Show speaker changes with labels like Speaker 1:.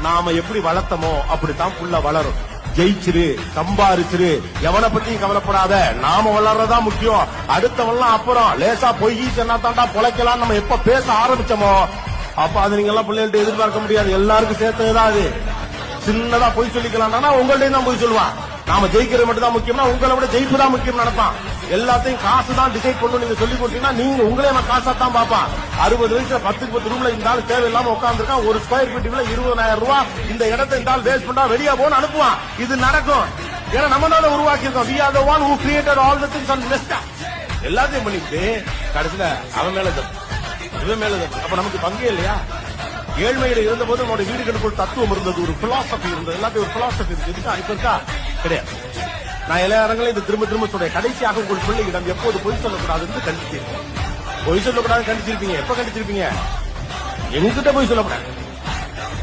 Speaker 1: நாம எப்படி வளர்த்தமோ அப்படித்தான் புள்ள வளரும். ஜெயிச்சிரு, சம்பாரிச்சிரு, எவனை பத்தியும் கவலைப்படாத, நாம வளர்றதா முக்கியம், அடுத்தவெல்லாம் அப்புறம். லேசா பொய் சொன்னா தாண்டா பொழைக்கலாம் நம்ம எப்ப பேச ஆரம்பிச்சோமோ அப்ப அது நீங்க எல்லாம் பிள்ளைகள்ட்ட எதிர்பார்க்க முடியாது. எல்லாருக்கும் சேர்த்ததுதான் அது. சின்னதா பொய் சொல்லிக்கலாம், உங்கள்டையும் தான் பொய் சொல்லுவான். நாம ஜெயிக்கிறது மட்டும் தான் முக்கியம்னா உங்களை விட ஜெயிப்பு தான் முக்கியம் நடப்பான். எல்லாத்தையும் காசு தான் டிசைட் பண்ணணும் நீங்க சொல்லி கொடுத்தீங்கன்னா நீங்க உங்களே காசா தான் பாப்பான். 60 வயசுல 10 ரூம்ல இந்த ஆள் தேவையில்லாம உட்காந்துருக்கான், ஒரு ஸ்கொயர் ஃபீட்டுக்குள்ள 20,000 ரூபாய், இந்த இடத்தை இந்த ஆள் வேஸ்ட் பண்ணா வெளியே போன்னு அனுப்புவான். இது நடக்கும். ஏன்னா நம்ம தான் உருவாக்கி இருக்கோம். We are the one who created all the things and messed up. எல்லாத்தையும் பண்ணிட்டு கடைசியில அவன் மேல இவன் மேல அப்ப நமக்கு பங்கே இல்லையா? ஏழ்மையில இருந்த போது நம்மளோட வீடுகளுக்குள் தத்துவம் இருந்தது, ஒரு பிலாசபி இருந்தது, எல்லாத்தையும் ஒரு பிலாசபி இருக்கு. இப்ப இருக்கா? கிடையாது. நான் எல்லா இடங்களையும் இது திரும்ப திரும்ப சொல்றேன். கடைசியாக உங்கள் பிள்ளையிடம் எப்போது பொய் சொல்லக்கூடாதுன்னு கண்டிச்சிருக்கேன். பொய் சொல்லக்கூடாதுன்னு கண்டிச்சிருப்பீங்க. எப்ப கண்டிச்சிருப்பீங்க? எங்கிட்ட பொய் சொல்லக்கூடாது.